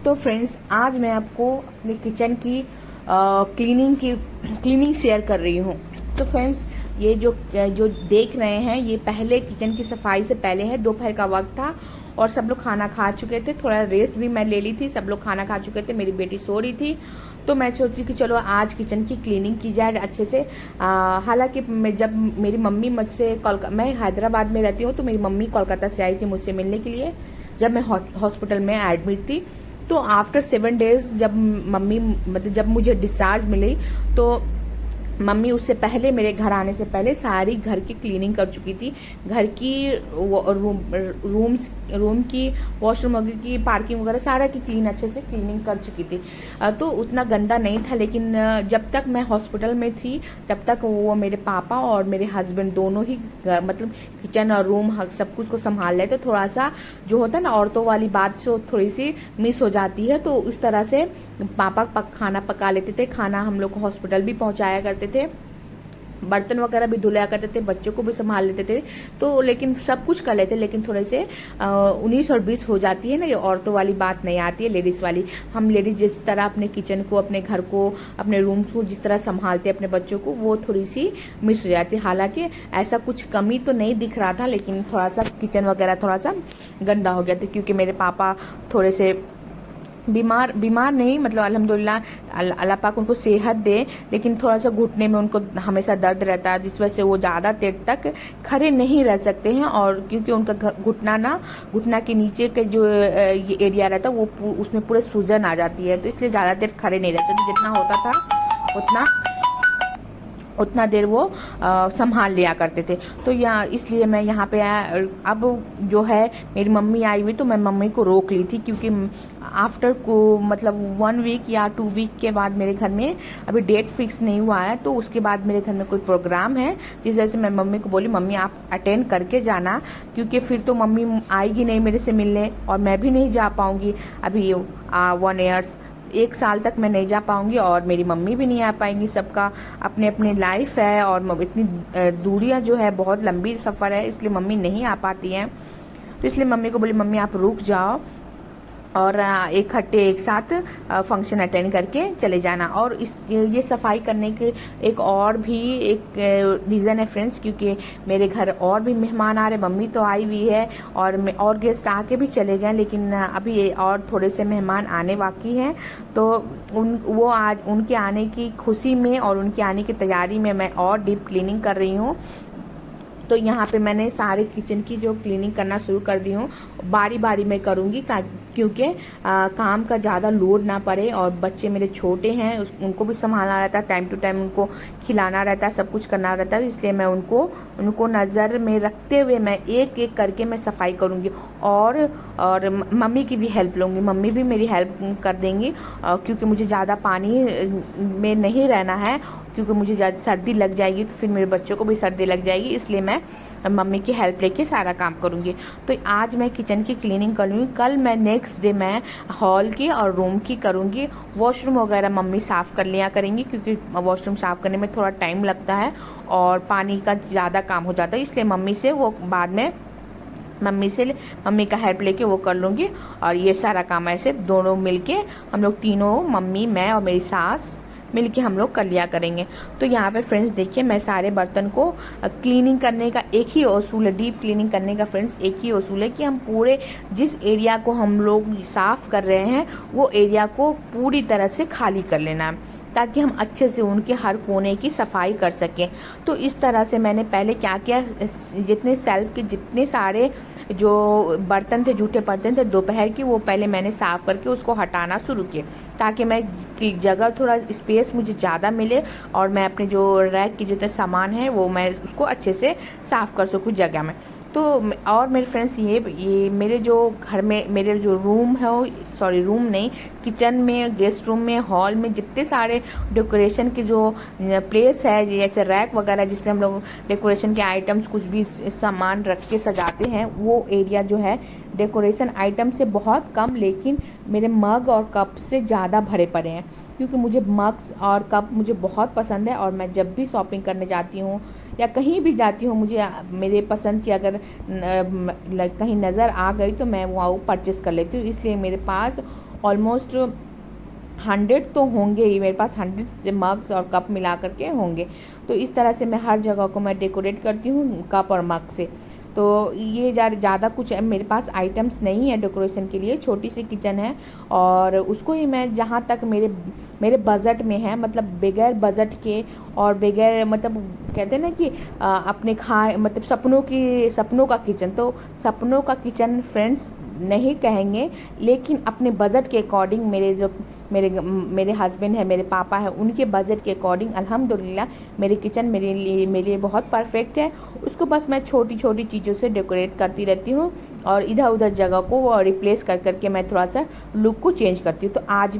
तो फ्रेंड्स, आज मैं आपको अपने किचन की क्लीनिंग शेयर कर रही हूँ। तो फ्रेंड्स, ये जो देख रहे हैं, ये पहले किचन की सफाई से पहले है। दोपहर का वक्त था और सब लोग खाना खा चुके थे। थोड़ा रेस्ट भी मैं ले ली थी, सब लोग खाना खा चुके थे, मेरी बेटी सो रही थी। तो मैं सोची कि चलो आज किचन की क्लीनिंग की जाए अच्छे से। हालांकि जब मेरी मम्मी मुझसे मैं हैदराबाद में रहती हूँ, तो मेरी मम्मी कोलकाता से आई थी मुझसे मिलने के लिए, जब मैं हॉस्पिटल में एडमिट थी। तो आफ्टर 7 डेज जब मुझे डिस्चार्ज मिली, तो मम्मी उससे पहले, मेरे घर आने से पहले सारी घर की क्लीनिंग कर चुकी थी। घर की रूम की, वॉशरूम वगैरह की, पार्किंग वगैरह सारा की अच्छे से क्लीनिंग कर चुकी थी। तो उतना गंदा नहीं था, लेकिन जब तक मैं हॉस्पिटल में थी तब तक वो मेरे पापा और मेरे हस्बैंड दोनों ही मतलब किचन और रूम सब कुछ को संभाल लेते। थोड़ा सा जो होता है ना, औरतों वाली बात जो थोड़ी सी मिस हो जाती है, तो उस तरह से पापा खाना पका लेते थे, खाना हम लोग को हॉस्पिटल भी पहुंचाया करते थे, बर्तन वगैरह भी धुलाया करते थे, बच्चों को भी संभाल लेते थे। तो लेकिन सब कुछ कर लेते, लेकिन थोड़े से 19 और 20 हो जाती है ना, ये औरतों वाली बात नहीं आती है, लेडीज वाली। हम लेडीज जिस तरह अपने किचन को, अपने घर को, अपने रूम को जिस तरह संभालते अपने बच्चों को, वो थोड़ी सी मिस हो जाती है। हालांकि ऐसा कुछ कमी तो नहीं दिख रहा था, लेकिन थोड़ा सा किचन वगैरह थोड़ा सा गंदा हो गया था, क्योंकि मेरे पापा थोड़े से बीमार नहीं, मतलब अल्हम्दुलिल्लाह, अल्लाह पाक उनको सेहत दे, लेकिन थोड़ा सा घुटने में उनको हमेशा दर्द रहता है, जिस वजह से वो ज़्यादा देर तक खड़े नहीं रह सकते हैं। और क्योंकि उनका घुटना के नीचे के जो ये एरिया रहता है, वो उसमें पूरे सूजन आ जाती है, तो इसलिए ज़्यादा देर खड़े नहीं रह सकते। जितना होता था उतना देर वो संभाल लिया करते थे। तो इसलिए मैं यहाँ पे अब जो है मेरी मम्मी आई हुई, तो मैं मम्मी को रोक ली थी, क्योंकि आफ्टर को मतलब 1 वीक या 2 वीक के बाद मेरे घर में अभी डेट फिक्स नहीं हुआ है, तो उसके बाद मेरे घर में कोई प्रोग्राम है, जिस वजह से मैं मम्मी को बोली, मम्मी आप अटेंड करके जाना, क्योंकि फिर तो मम्मी आएगी नहीं मेरे से मिलने, और मैं भी नहीं जा पाऊंगी। अभी 1 साल तक मैं नहीं जा पाऊंगी, और मेरी मम्मी भी नहीं आ पाएंगी। सबका अपने अपने लाइफ है, और इतनी दूरियां जो है, बहुत लंबी सफ़र है, इसलिए मम्मी नहीं आ पाती हैं। तो इसलिए मम्मी को बोली, मम्मी आप रुक जाओ और इकट्ठे एक साथ फंक्शन अटेंड करके चले जाना। और ये सफाई करने के एक और भी एक रीज़न है फ्रेंड्स, क्योंकि मेरे घर और भी मेहमान आ रहे। मम्मी तो आई हुई है, और गेस्ट आके भी चले गए, लेकिन अभी और थोड़े से मेहमान आने बाकी हैं। तो वो आज उनके आने की खुशी में और उनके आने की तैयारी में मैं और डीप क्लीनिंग कर रही हूँ। तो यहाँ पे मैंने सारे किचन की जो क्लीनिंग करना शुरू कर दी हूँ, बारी बारी में करूँगी, क्योंकि काम का ज़्यादा लोड ना पड़े, और बच्चे मेरे छोटे हैं, उनको भी संभालना रहता है, टाइम टू टाइम उनको खिलाना रहता है, सब कुछ करना रहता है। इसलिए मैं उनको नज़र में रखते हुए मैं एक एक करके मैं सफाई करूँगी, और मम्मी की भी हेल्प लूँगी। मम्मी भी मेरी हेल्प कर देंगी, क्योंकि मुझे ज़्यादा पानी में नहीं रहना है, क्योंकि मुझे ज़्यादा सर्दी लग जाएगी, तो फिर मेरे बच्चों को भी सर्दी लग जाएगी, इसलिए मैं मम्मी की हेल्प लेके सारा काम करूँगी। तो आज मैं किचन की क्लीनिंग करूँगी, कल मैं नेक्स्ट डे मैं हॉल की और रूम की करूँगी। वॉशरूम वगैरह मम्मी साफ़ कर लिया करेंगी, क्योंकि वॉशरूम साफ़ करने में थोड़ा टाइम लगता है और पानी का ज़्यादा काम हो जाता है, इसलिए मम्मी से वो बाद में मम्मी का हेल्प लेके वो कर लूँगी। और ये सारा काम ऐसे दोनों मिलके, हम लोग तीनों, मम्मी, मैं और मेरी सास मिलके हम लोग कर लिया करेंगे। तो यहाँ पे फ्रेंड्स देखिए, मैं सारे बर्तन को क्लीनिंग करने का एक ही उसूल है, डीप क्लीनिंग करने का फ्रेंड्स एक ही उसूल है, कि हम पूरे जिस एरिया को हम लोग साफ़ कर रहे हैं, वो एरिया को पूरी तरह से खाली कर लेना है, ताकि हम अच्छे से उनके हर कोने की सफाई कर सकें। तो इस तरह से मैंने पहले क्या किया, जितने सेल्फ के जितने सारे जो बर्तन थे, जूठे बर्तन थे दोपहर की, वो पहले मैंने साफ़ करके उसको हटाना शुरू किया, ताकि मैं जगह थोड़ा स्पेस मुझे ज़्यादा मिले, और मैं अपने जो रैक के जितने सामान है वो मैं उसको अच्छे से साफ़ कर सकूँ जगह में। तो और मेरे फ्रेंड्स, ये मेरे जो घर में, मेरे जो रूम है, सॉरी रूम नहीं, किचन में, गेस्ट रूम में, हॉल में जितने सारे डेकोरेशन के जो प्लेस है, जैसे रैक वगैरह जिसमें हम लोग डेकोरेशन के आइटम्स कुछ भी सामान रख के सजाते हैं, वो एरिया जो है डेकोरेशन आइटम से बहुत कम, लेकिन मेरे मग और कप से ज़्यादा भरे पड़े हैं, क्योंकि मुझे मग्स और कप मुझे बहुत पसंद है, और मैं जब भी शॉपिंग करने जाती हूँ या कहीं भी जाती हूँ, मुझे मेरे पसंद की अगर कहीं नज़र आ गई तो मैं वो परचेस कर लेती हूँ। इसलिए मेरे पास ऑलमोस्ट 100 तो होंगे ही, मेरे पास 100 मग्स और कप मिला करके होंगे। तो इस तरह से मैं हर जगह को मैं डेकोरेट करती हूँ कप और मग से। तो ये ज़्यादा कुछ मेरे पास आइटम्स नहीं है डेकोरेशन के लिए, छोटी सी किचन है और उसको ही मैं जहाँ तक मेरे बजट में है, मतलब बगैर बजट के और बगैर मतलब कहते हैं ना कि अपने मतलब सपनों का किचन, तो सपनों का किचन फ्रेंड्स नहीं कहेंगे, लेकिन अपने बजट के अकॉर्डिंग मेरे हस्बैंड है, मेरे पापा है, उनके बजट के अकॉर्डिंग अल्हम्दुलिल्लाह मेरी किचन मेरे लिए बहुत परफेक्ट है। उसको बस मैं छोटी छोटी चीज़ों से डेकोरेट करती रहती हूँ और इधर उधर जगह को रिप्लेस करके मैं थोड़ा सा लुक को चेंज करती हूँ। तो आज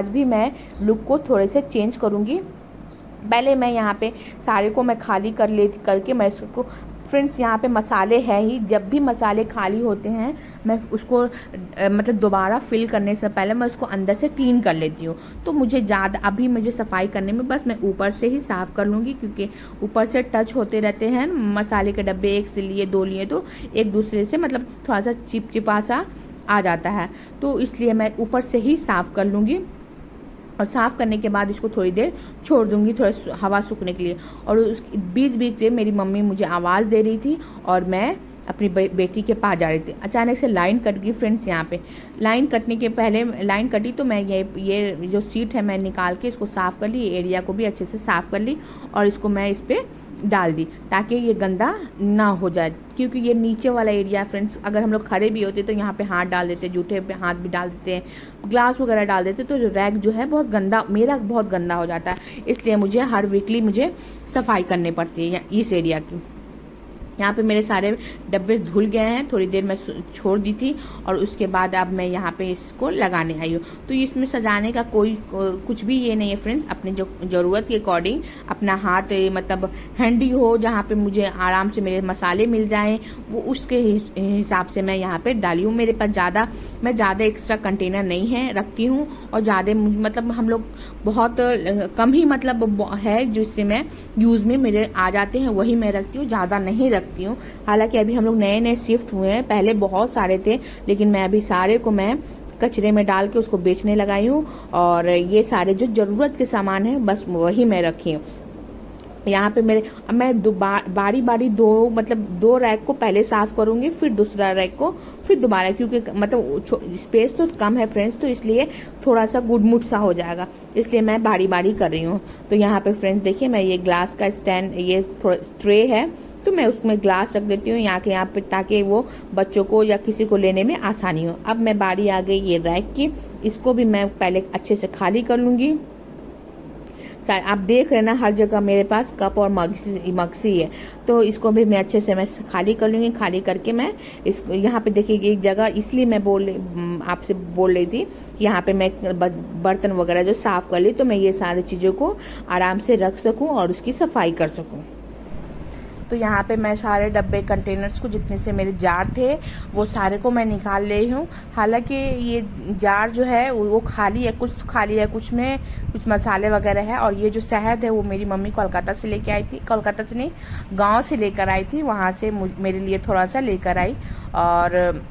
भी मैं लुक को थोड़े से चेंज करूँगी। पहले मैं यहाँ पे सारे को मैं खाली करके मैं इसको फ्रेंड्स, यहाँ पे मसाले हैं ही, जब भी मसाले खाली होते हैं मैं उसको मतलब दोबारा फिल करने से पहले मैं उसको अंदर से क्लीन कर लेती हूँ। तो मुझे मुझे सफाई करने में बस मैं ऊपर से ही साफ़ कर लूँगी, क्योंकि ऊपर से टच होते रहते हैं मसाले के डब्बे, एक से लिए 2 लिए तो एक दूसरे से मतलब थोड़ा सा चिपचिपा सा आ जाता है। तो इसलिए मैं ऊपर से ही साफ़ कर लूँगी और साफ़ करने के बाद इसको थोड़ी देर छोड़ दूंगी, थोड़ा हवा सूखने के लिए। और उस बीच पे मेरी मम्मी मुझे आवाज़ दे रही थी और मैं अपनी बेटी के पास जा रही थी। अचानक से लाइन कट गई फ्रेंड्स। यहाँ पे लाइन कटने के पहले लाइन कटी तो मैं ये जो सीट है मैं निकाल के इसको साफ़ कर ली, एरिया को भी अच्छे से साफ़ कर ली और इसको मैं इस पर डाल दी ताकि ये गंदा ना हो जाए, क्योंकि ये नीचे वाला एरिया फ्रेंड्स, अगर हम लोग खड़े भी होते तो यहाँ पे हाथ डाल देते, जूठे पे हाथ भी डाल देते हैं, ग्लास वगैरह डाल देते, तो रैक जो है मेरा बहुत गंदा हो जाता है। इसलिए मुझे हर वीकली मुझे सफाई करनी पड़ती है इस एरिया की। यहाँ पे मेरे सारे डब्बे धुल गए हैं, थोड़ी देर मैं छोड़ दी थी और उसके बाद अब मैं यहाँ पे इसको लगाने आई हूँ। तो इसमें सजाने का कुछ भी ये नहीं है फ्रेंड्स, अपने जो ज़रूरत के अकॉर्डिंग अपना हाथ मतलब हैंडी हो, जहाँ पे मुझे आराम से मेरे मसाले मिल जाएं, वो उसके हिसाब से मैं यहाँ पे डाली हूँ। मेरे पास ज़्यादा एक्स्ट्रा कंटेनर नहीं है रखती हूँ, और ज़्यादा मतलब हम लोग बहुत कम ही मतलब है जिससे मैं यूज़ में मेरे आ जाते हैं, वही मैं रखती हूँ, ज़्यादा नहीं रखती हूँ। हालांकि अभी हम लोग नए शिफ्ट हुए हैं, पहले बहुत सारे थे, लेकिन मैं अभी सारे को मैं कचरे में डाल के उसको बेचने लगाई हूँ और ये सारे जो ज़रूरत के सामान है बस वही मैं रखी हूँ। यहाँ पे मैं बारी दो रैक को पहले साफ करूंगी, फिर दूसरा रैक को फिर दोबारा, क्योंकि मतलब स्पेस तो कम है फ्रेंड्स, तो इसलिए थोड़ा सा गुडमुट सा हो जाएगा, इसलिए मैं बारी कर रही हूँ। तो यहाँ पे फ्रेंड्स देखिए, मैं ये ग्लास का स्टैंड, ये थोड़ा ट्रे है तो मैं उसमें ग्लास रख देती हूँ यहाँ पे, ताकि वो बच्चों को या किसी को लेने में आसानी हो। अब मैं बारी आ गई ये रैक की, इसको भी मैं पहले अच्छे से खाली कर लूँगी। आप देख रहे ना हर जगह मेरे पास कप और मगसी है, तो इसको भी मैं अच्छे से मैं खाली कर लूँगी। खाली करके मैं इसको यहाँ पे देखिए एक जगह, इसलिए मैं आपसे बोल रही थी कि यहाँ पे मैं बर्तन वगैरह जो साफ़ कर ली, तो मैं ये सारी चीज़ों को आराम से रख सकूँ और उसकी सफाई कर सकूँ। तो यहाँ पे मैं सारे डब्बे कंटेनर्स को, जितने से मेरे जार थे वो सारे को मैं निकाल ले हूँ। हालांकि ये जार जो है वो खाली है, कुछ में कुछ मसाले वगैरह है। और ये जो शहद है वो मेरी मम्मी कोलकाता से लेके आई थी, कोलकाता से नहीं गांव से लेकर आई थी, वहाँ से मेरे लिए थोड़ा सा लेकर आई और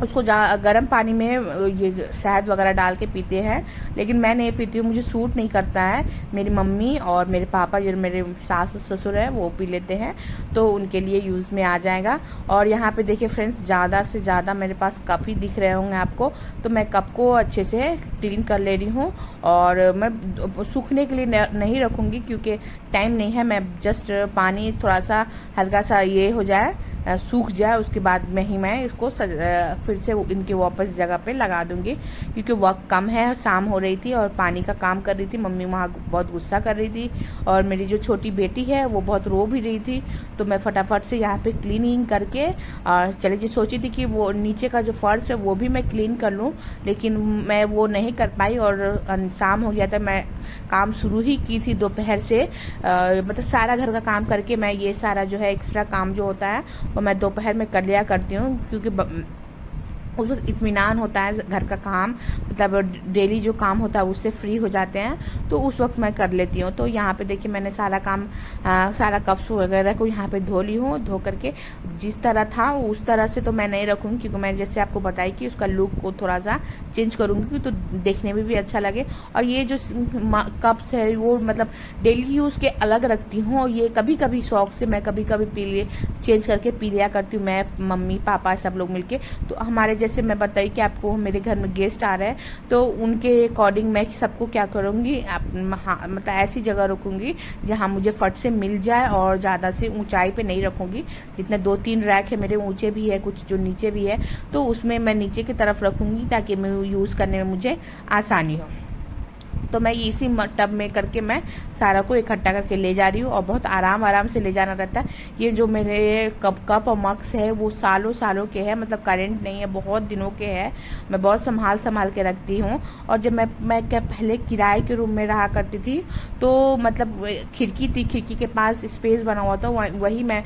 उसको गर्म पानी में ये शहद वगैरह डाल के पीते हैं, लेकिन मैं नहीं पीती हूँ, मुझे सूट नहीं करता है। मेरी मम्मी और मेरे पापा, जो मेरे सास ससुर है, वो पी लेते हैं, तो उनके लिए यूज़ में आ जाएगा। और यहाँ पे देखिए फ्रेंड्स, ज़्यादा से ज़्यादा मेरे पास कप ही दिख रहे होंगे आपको, तो मैं कप को अच्छे से क्लीन कर ले रही हूँ। और मैं सूखने के लिए नहीं रखूँगी क्योंकि टाइम नहीं है, मैं जस्ट पानी थोड़ा सा हल्का सा ये हो जाए, सूख जाए, उसके बाद में ही मैं इसको फिर से इनके वापस जगह पे लगा दूंगी, क्योंकि वक्त कम है, शाम हो रही थी और पानी का काम कर रही थी। मम्मी वहाँ बहुत गुस्सा कर रही थी और मेरी जो छोटी बेटी है वो बहुत रो भी रही थी, तो मैं फटाफट से यहाँ पे क्लीनिंग करके और चले जी, सोची थी कि वो नीचे का जो फर्श है वो भी मैं क्लीन कर लूँ, लेकिन मैं वो नहीं कर पाई और शाम हो गया था। मैं काम शुरू ही की थी दोपहर से, मतलब सारा घर का काम करके मैं ये सारा जो है एक्स्ट्रा काम जो होता है वो मैं दोपहर में कर लिया करती हूँ, क्योंकि उसको इत्मीनान होता है घर का काम, मतलब डेली जो काम होता है उससे फ्री हो जाते हैं, तो उस वक्त मैं कर लेती हूँ। तो यहाँ पे देखिए मैंने सारा काम सारा कप्स वगैरह को यहाँ पे धो ली हूँ। धो करके जिस तरह था उस तरह से तो मैं नहीं रखूँगी, क्योंकि मैं जैसे आपको बताई कि उसका लुक को थोड़ा सा चेंज करूँगी तो देखने में भी अच्छा लगे। और ये जो कप्स है वो मतलब डेली यूज़ के अलग रखती हूँ, और ये कभी कभी शौक से मैं कभी कभी पी लिए चेंज करके पी लिया करती हूँ, मैं मम्मी पापा सब लोग मिलके। तो हमारे जैसे मैं बताई कि आपको मेरे घर में गेस्ट आ रहे हैं, तो उनके अकॉर्डिंग मैं सबको क्या करूँगी, मतलब ऐसी जगह रखूँगी जहाँ मुझे फट से मिल जाए, और ज़्यादा से ऊंचाई पे नहीं रखूँगी। जितने 2-3 रैक है मेरे ऊंचे भी है, कुछ जो नीचे भी है, तो उसमें मैं नीचे की तरफ रखूँगी ताकि मैं यूज़ करने में मुझे आसानी हो। तो मैं इसी टब में करके मैं सारा को इकट्ठा करके ले जा रही हूँ, और बहुत आराम से ले जाना रहता है। ये जो मेरे कप और मग्स है वो सालों सालों के हैं, मतलब करेंट नहीं है, बहुत दिनों के हैं। मैं बहुत संभाल के रखती हूँ। और जब मैं क्या पहले किराए के रूम में रहा करती थी, तो मतलब खिड़की थी, खिड़की के पास स्पेस बना हुआ था, वही मैं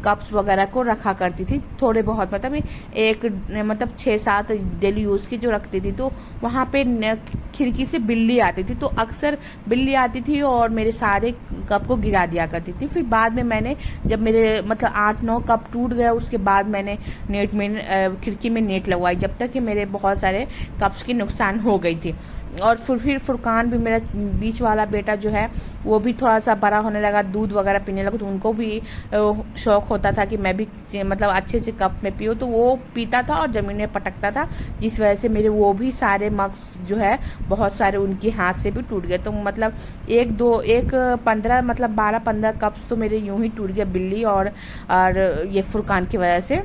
कप्स वगैरह को रखा करती थी थोड़े बहुत, मतलब एक मतलब 6-7 डेली यूज़ की जो रखती थी। तो वहाँ पे खिड़की से बिल्ली आती थी, तो अक्सर बिल्ली आती थी और मेरे सारे कप को गिरा दिया करती थी। फिर बाद में मैंने जब मेरे मतलब 8-9 कप टूट गया, उसके बाद मैंने नेट में खिड़की में नेट लगवाई, जब तक कि मेरे बहुत सारे कप्स की नुकसान हो गई थी। और फिर फुरकान भी, मेरा बीच वाला बेटा जो है वो भी थोड़ा सा बड़ा होने लगा, दूध वगैरह पीने लगा, तो उनको भी शौक होता था कि मैं भी मतलब अच्छे से कप में पीऊँ, तो वो पीता था और ज़मीन में पटकता था, जिस वजह से मेरे वो भी सारे मग्स जो है बहुत सारे उनके हाथ से भी टूट गए। तो मतलब 12-15 कप्स तो मेरे यूं ही टूट गए बिल्ली और ये फुरकान की वजह से।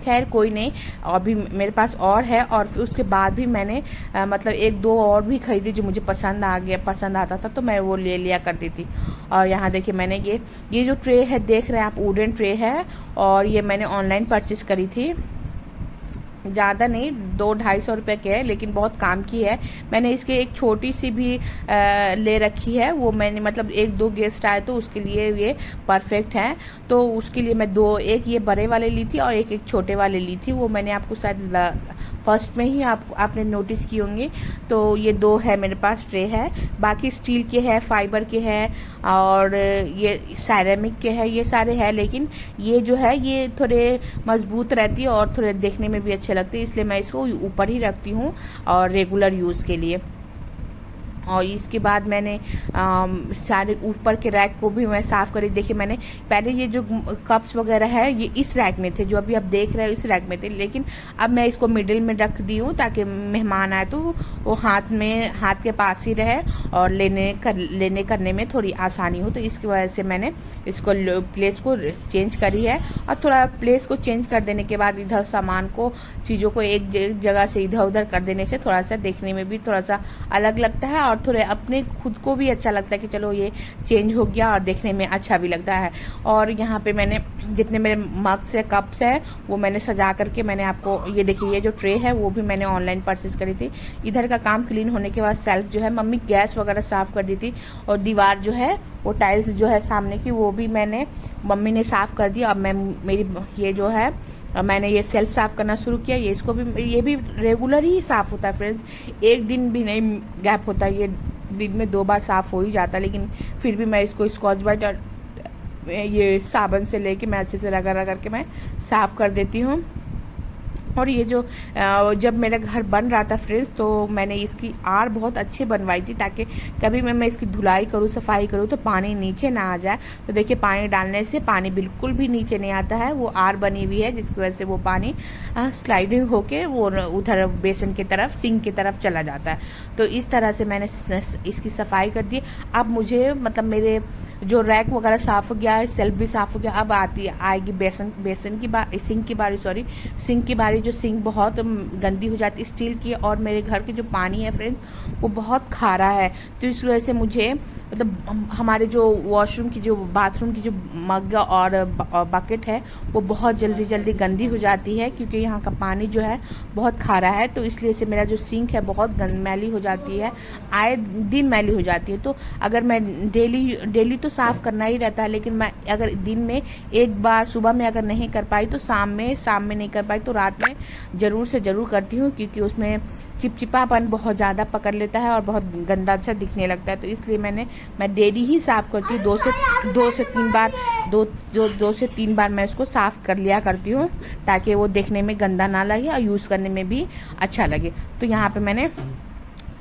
खैर कोई नहीं, और भी मेरे पास और है, और फिर उसके बाद भी मैंने मतलब 1-2 और भी खरीदी जो मुझे पसंद आता था, तो मैं वो ले लिया करती थी। और यहाँ देखिए मैंने ये जो ट्रे है देख रहे हैं आप, वुडन ट्रे है, और ये मैंने ऑनलाइन परचेस करी थी। ज़्यादा नहीं, 200-250 रुपये के है, लेकिन बहुत काम की है। मैंने इसके एक छोटी सी भी ले रखी है, वो मैंने मतलब 1-2 गेस्ट आए तो उसके लिए ये परफेक्ट है। तो उसके लिए मैं एक ये बड़े वाले ली थी और एक छोटे वाले ली थी, वो मैंने आपको शायद फर्स्ट में ही आपने नोटिस की होंगी। तो ये 2 है मेरे पास ट्रे है, बाकी स्टील के है, फाइबर के है, और ये सैरेमिक के है, ये सारे हैं। लेकिन ये जो है ये थोड़े मजबूत रहती है और थोड़े देखने में भी अच्छे लगते हैं, इसलिए मैं इसको ऊपर ही रखती हूँ और रेगुलर यूज़ के लिए। और इसके बाद मैंने सारे ऊपर के रैक को भी मैं साफ़ करी। देखिए मैंने पहले ये जो कप्स वगैरह है ये इस रैक में थे, जो अभी आप देख रहे हो इस रैक में थे, लेकिन अब मैं इसको मिडिल में रख दी हूँ ताकि मेहमान आए तो वो हाथ के पास ही रहे और लेने करने में थोड़ी आसानी हो। तो इसकी वजह से मैंने इसको प्लेस को चेंज करी है। और थोड़ा प्लेस को चेंज कर देने के बाद इधर सामान को, चीज़ों को एक जगह से इधर उधर कर देने से थोड़ा सा देखने में भी थोड़ा सा अलग लगता है, और थोड़े अपने खुद को भी अच्छा लगता है कि चलो ये चेंज हो गया, और देखने में अच्छा भी लगता है। और यहाँ पे मैंने जितने मेरे मग्स है, कप्स है, वो मैंने सजा करके मैंने आपको ये देखिए, ये जो ट्रे है वो भी मैंने ऑनलाइन परचेस करी थी। इधर का काम क्लीन होने के बाद सेल्फ जो है, मम्मी गैस वगैरह साफ कर दी थी, और दीवार जो है वो टाइल्स जो है सामने की वो भी मम्मी ने साफ कर दी। अब मेरी ये जो है मैंने ये सेल्फ साफ करना शुरू किया। ये भी रेगुलर ही साफ होता है फ्रेंड्स, एक दिन भी नहीं गैप होता, ये दिन में 2 बार साफ हो ही जाता है। लेकिन फिर भी मैं इसको स्कॉच ब्राइट और ये साबुन से लेके मैं अच्छे से रगड़ करके मैं साफ कर देती हूँ। और ये जो जब मेरा घर बन रहा था फ्रेंड्स, तो मैंने इसकी आड़ बहुत अच्छी बनवाई थी ताकि कभी मैं इसकी धुलाई करूँ, सफाई करूँ तो पानी नीचे ना आ जाए। तो देखिए पानी डालने से पानी बिल्कुल भी नीचे नहीं आता है, वो आड़ बनी हुई है जिसकी वजह से वो पानी स्लाइडिंग होके वो उधर बेसन की तरफ, सिंक की तरफ चला जाता है। तो इस तरह से मैंने इसकी सफाई कर दी। अब मुझे मतलब मेरे जो रैक वगैरह साफ़ हो गया है, सेल्फ भी साफ़ हो गया, अब आएगी सिंक की बारी। जो सिंक बहुत गंदी हो जाती है स्टील की, और मेरे घर के जो पानी है फ्रेंड्स वो बहुत खारा है। तो इस वजह से मुझे मतलब हमारे जो वॉशरूम की, जो बाथरूम की जो मग और बकेट है वो बहुत जल्दी गंदी हो जाती है, क्योंकि यहाँ का पानी जो है बहुत खारा है। तो इसलिए से मेरा जो सिंक है बहुत मैली हो जाती है, आए दिन मैली हो जाती है। तो अगर मैं डेली तो साफ़ करना ही रहता है, लेकिन मैं अगर दिन में एक बार सुबह में अगर नहीं कर पाई तो शाम में नहीं कर पाई तो रात में ज़रूर से ज़रूर करती हूँ, क्योंकि उसमें चिपचिपापन बहुत ज़्यादा पकड़ लेता है और बहुत गंदा सा दिखने लगता है। तो इसलिए मैं डेली ही साफ़ करती हूँ, दो से तीन बार मैं इसको साफ़ कर लिया करती हूँ, ताकि वो देखने में गंदा ना लगे और यूज़ करने में भी अच्छा लगे। तो यहाँ पे मैंने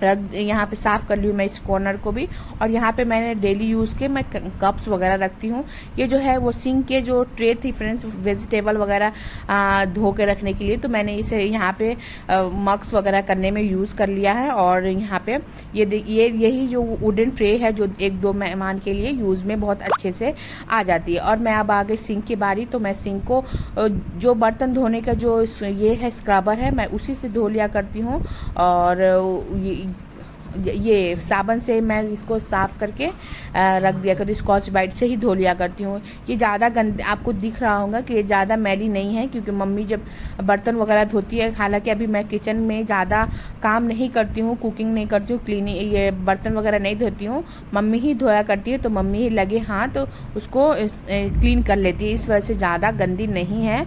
यहाँ पे साफ़ कर ली हूँ मैं इस कॉर्नर को भी। और यहाँ पे मैंने डेली यूज़ के मैं कप्स वगैरह रखती हूँ। ये जो है वो सिंक के जो ट्रे थी फ्रेंड्स, वेजिटेबल वगैरह धो के रखने के लिए, तो मैंने इसे यहाँ पे मग्स वगैरह करने में यूज़ कर लिया है। और यहाँ पे यही जो वुडन ट्रे है जो 1-2 मेहमान के लिए यूज़ में बहुत अच्छे से आ जाती है। और मैं अब आ गई सिंक की बारी, तो मैं सिंक को जो बर्तन धोने का जो ये है स्क्रबर है, मैं उसी से धो लिया करती हूँ। और ये साबुन से मैं इसको साफ़ करके रख दिया करती हूँ, स्कॉच ब्राइट से ही धो लिया करती हूँ। ये ज़्यादा गंदे आपको दिख रहा होगा कि ये ज़्यादा मैली नहीं है, क्योंकि मम्मी जब बर्तन वगैरह धोती है, हालांकि अभी मैं किचन में ज़्यादा काम नहीं करती हूँ, कुकिंग नहीं करती हूँ, क्लीनिंग ये बर्तन वगैरह नहीं धोती हूँ, मम्मी ही धोया करती है। तो मम्मी ही लगे हाथ तो उसको क्लीन कर लेती है, इस वजह से ज़्यादा गंदी नहीं है।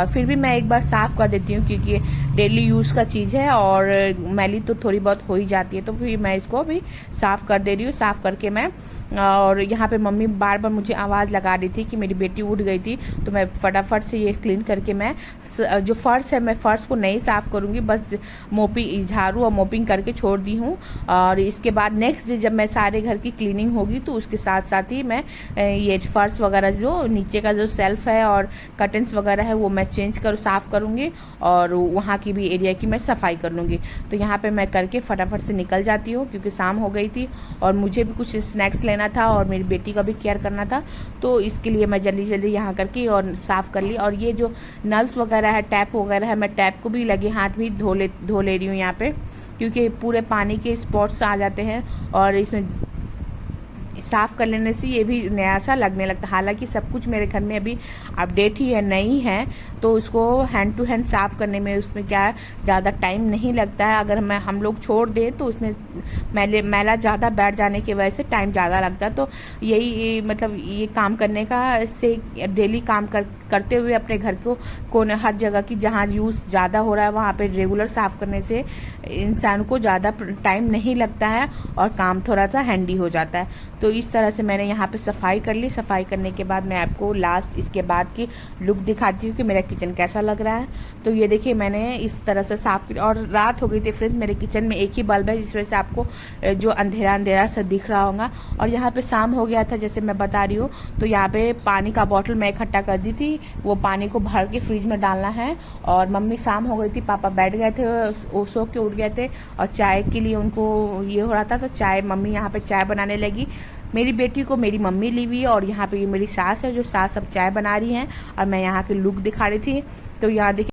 फिर भी मैं एक बार साफ़ कर देती हूँ, क्योंकि डेली यूज़ का चीज़ है और मैली तो थोड़ी बहुत हो ही जाती है। तो फिर मैं इसको भी साफ़ कर दे रही हूँ। साफ़ करके मैं, और यहाँ पे मम्मी बार बार मुझे आवाज़ लगा रही थी कि मेरी बेटी उठ गई थी, तो मैं फटाफट से ये क्लीन करके मैं जो फर्श है, मैं फर्श को नहीं साफ़ करूँगी, बस झाड़ू और मोपिंग करके छोड़ दी हूँ। और इसके बाद नेक्स्ट डे जब मैं सारे घर की क्लीनिंग होगी, तो उसके साथ साथ ही मैं ये फर्श वगैरह जो नीचे का जो सेल्फ है और कर्टन्स वगैरह है वो मैं साफ़ करूँगी, और वहाँ की भी एरिया की मैं सफाई कर लूँगी। तो यहाँ पे मैं करके फटाफट से निकल जाती हूँ, क्योंकि शाम हो गई थी और मुझे भी कुछ स्नैक्स लेना था और मेरी बेटी का भी केयर करना था। तो इसके लिए मैं जल्दी जल्दी यहाँ करके और साफ़ कर ली। और ये जो नल्स वगैरह है, टैप वगैरह है, मैं टैप को भी लगे हाथ भी धो ले रही हूँ यहाँ पे, क्योंकि पूरे पानी के स्पॉट्स आ जाते हैं और इसमें साफ़ कर लेने से ये भी नया सा लगने लगता है। हालांकि सब कुछ मेरे घर में अभी अपडेट ही है, नहीं है, तो इसको हैंड टू हैंड साफ़ करने में उसमें क्या ज़्यादा टाइम नहीं लगता है। अगर हम लोग छोड़ दें तो उसमें मैला ज़्यादा बैठ जाने की वजह से टाइम ज़्यादा लगता है। तो यही मतलब ये काम करने का, इससे डेली काम करते हुए अपने घर को हर जगह की जहाँ यूज़ ज़्यादा हो रहा है वहाँ पे रेगुलर साफ़ करने से इंसान को ज़्यादा टाइम नहीं लगता है और काम थोड़ा सा हैंडी हो जाता है। तो इस तरह से मैंने यहाँ पे सफाई कर ली। सफाई करने के बाद मैं आपको लास्ट इसके बाद की लुक दिखाती हूँ कि मेरा किचन कैसा लग रहा है। तो ये देखिए मैंने इस तरह से साफ किया, और रात हो गई थी फ्रेंड्स, मेरे किचन में एक ही बल्ब है जिस वजह से आपको जो अंधेरा अंधेरा सा दिख रहा होगा। और यहाँ पे शाम हो गया था जैसे मैं बता रही हूँ, तो यहाँ पे पानी का बॉटल मैं इकट्ठा कर दी थी, वो पानी को भर के फ्रिज में डालना है। और मम्मी शाम हो गई थी, पापा बैठ गए थे, वो सो के उठ गए थे और चाय के लिए उनको ये हो रहा था, तो चाय मम्मी यहाँ पे चाय बनाने लगी। मेरी बेटी को मेरी मम्मी ली हुई, और यहाँ पे मेरी सास है जो सास अब चाय बना रही हैं, और मैं यहाँ की लुक दिखा रही थी। तो यहाँ देखिए